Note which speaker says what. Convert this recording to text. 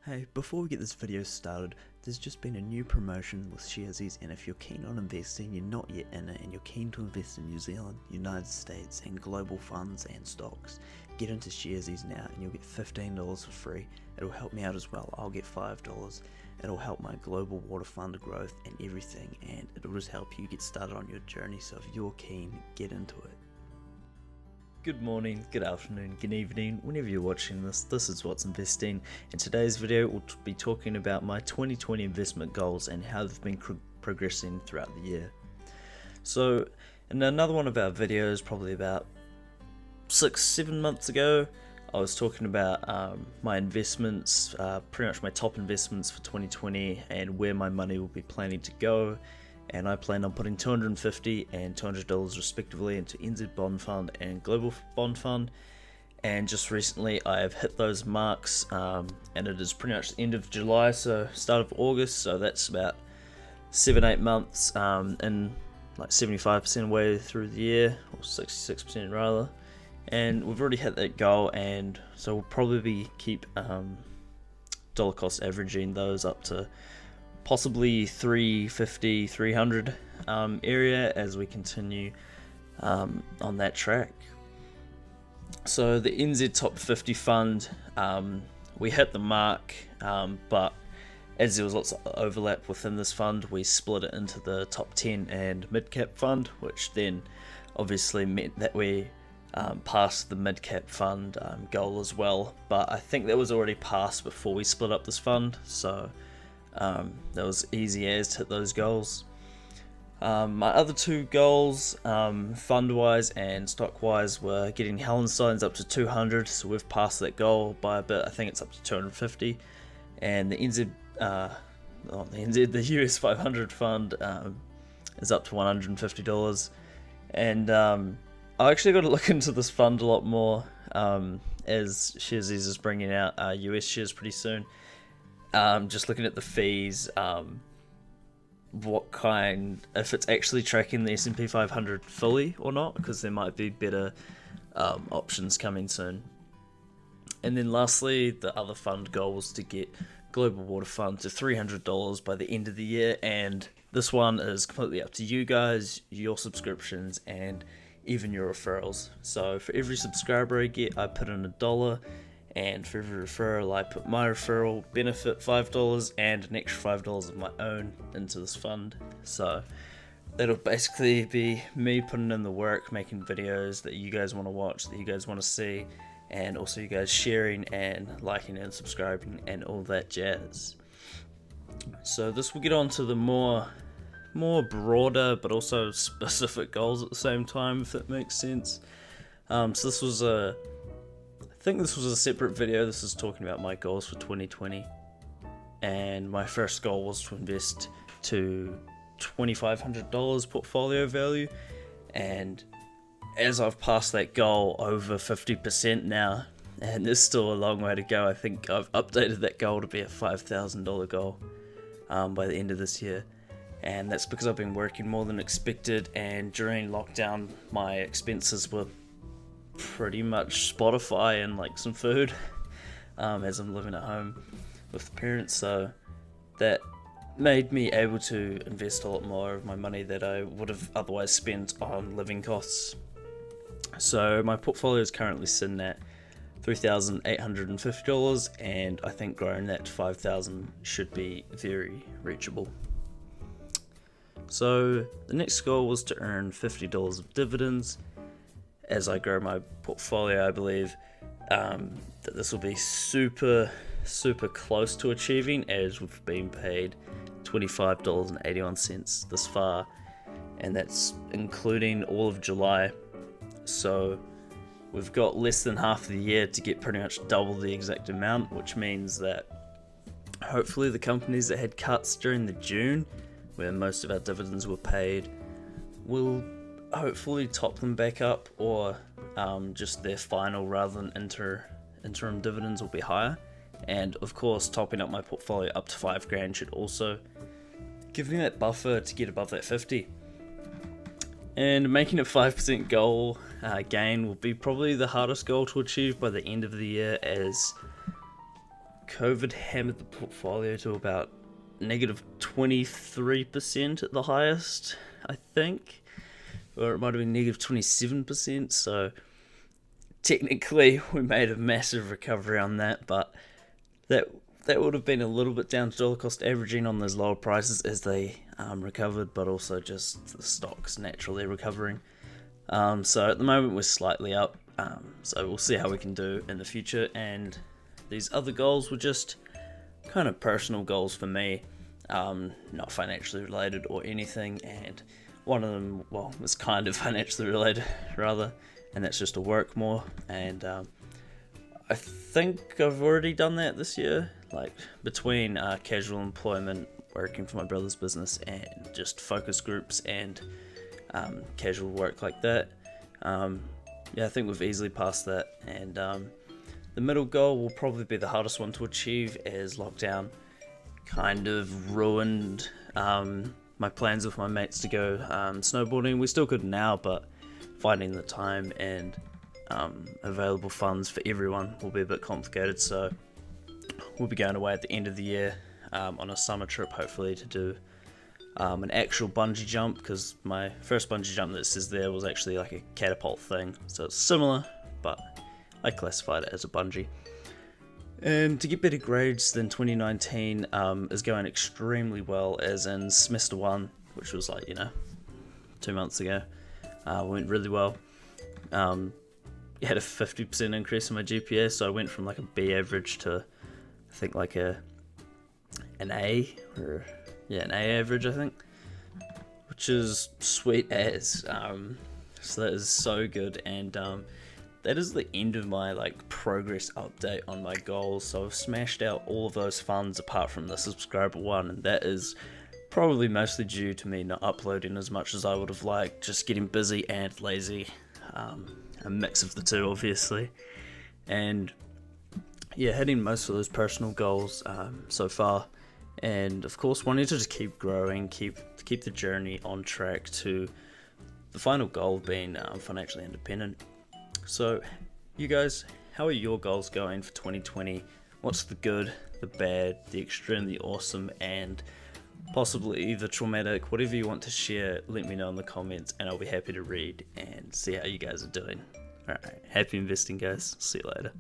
Speaker 1: Hey, before we get this video started, there's just been a new promotion with Sharesies, and if you're keen on investing, you're not yet in it, and you're keen to invest in New Zealand, United States, and global funds and stocks, get into Sharesies now and you'll get $15 for free. It'll help me out as well. I'll get $5. It'll help my global water fund growth and everything, and it'll just help you get started on your journey. So if you're keen, get into it. Good morning, good afternoon, good evening, whenever you're watching this is What's Investing. In today's video, we'll be talking about my 2020 investment goals and how they've been progressing throughout the year. So, in another one of our videos, probably about 6-7 months ago, I was talking about my investments, pretty much my top investments for 2020 and where my money will be planning to go. And I plan on putting $250 and $200 respectively into NZ Bond Fund and Global Bond Fund. And just recently I have hit those marks, and it is pretty much the end of July, so start of August, so that's about 7-8 months, and like 75% way through the year, or 66% rather. And we've already hit that goal, and so we'll probably keep dollar cost averaging those up to possibly 350, 300 area as we continue on that track. So the NZ Top 50 Fund, we hit the mark, but as there was lots of overlap within this fund, we split it into the Top 10 and Mid Cap Fund, which then obviously meant that we passed the Mid Cap Fund goal as well. But I think that was already passed before we split up this fund, so that was easy as to hit those goals. My other two goals, fund-wise and stock-wise, were getting Hallenstein's up to 200, so we've passed that goal by a bit. I think it's up to 250, and the the US 500 fund is up to $150. And I actually got to look into this fund a lot more, as Sharesies is bringing out US shares pretty soon. Just looking at the fees, if it's actually tracking the S&P 500 fully or not, because there might be better options coming soon. And then lastly, the other fund goal was to get Global Water Fund to $300 by the end of the year, and this one is completely up to you guys, your subscriptions, and even your referrals. So for every subscriber I get, I put in $1, and for every referral I put my referral benefit $5 and an extra $5 of my own into this fund. So that'll basically be me putting in the work, making videos that you guys want to watch, that you guys want to see, and also you guys sharing and liking and subscribing and all that jazz. So this will get on to the more broader but also specific goals at the same time, if that makes sense. So this was I think this was a separate video. This is talking about my goals for 2020, and my first goal was to invest to $2,500 portfolio value, and as I've passed that goal over 50% now, and there's still a long way to go. I think I've updated that goal to be a $5,000 goal by the end of this year, and that's because I've been working more than expected, and during lockdown my expenses were pretty much Spotify and like some food, as I'm living at home with the parents, so that made me able to invest a lot more of my money that I would have otherwise spent on living costs. So my portfolio is currently sitting at $3,850, and I think growing that to $5,000 should be very reachable. So the next goal was to earn $50 of dividends. As I grow my portfolio, I believe that this will be super close to achieving, as we've been paid $25.81 this far, and that's including all of July. So we've got less than half of the year to get pretty much double the exact amount, which means that hopefully the companies that had cuts during the June, where most of our dividends were paid, will hopefully top them back up, or just their final rather than interim dividends will be higher. And of course, topping up my portfolio up to $5,000 should also give me that buffer to get above that 50. And making a 5% goal gain will be probably the hardest goal to achieve by the end of the year, as COVID hammered the portfolio to about negative 23% at the highest, I think, or it might have been negative 27%. So technically, we made a massive recovery on that, but that would have been a little bit down to dollar cost averaging on those lower prices as they recovered, but also just the stocks naturally recovering. So at the moment we're slightly up, so we'll see how we can do in the future. And these other goals were just kind of personal goals for me, not financially related or anything. And one of them, well, was kind of financially related rather, and that's just to work more. And I think I've already done that this year, like between casual employment, working for my brother's business, and just focus groups and casual work like that. Yeah, I think we've easily passed that. And the middle goal will probably be the hardest one to achieve, as lockdown kind of ruined my plans with my mates to go snowboarding. We still could now, but finding the time and available funds for everyone will be a bit complicated. So we'll be going away at the end of the year on a summer trip, hopefully, to do an actual bungee jump, because my first bungee jump that says there was actually like a catapult thing, so it's similar, but I classified it as a bungee. And to get better grades than 2019 is going extremely well, as in semester 1, which was like 2 months ago, went really well. Had a 50% increase in my GPA, so I went from like a B average to I think like an A, or an A average, I think, which is sweet as. So that is so good. And that is the end of my progress update on my goals. So I've smashed out all of those funds apart from the subscriber one, and that is probably mostly due to me not uploading as much as I would have liked, just getting busy and lazy. A mix of the two, obviously. And yeah, hitting most of those personal goals so far, and of course wanting to just keep growing, keep the journey on track to the final goal being financially independent. So you guys, how are your goals going for 2020? What's the good, the bad, the extremely awesome, and possibly the traumatic? Whatever you want to share, let me know in the comments, and I'll be happy to read and see how you guys are doing. Alright, happy investing, guys. See you later.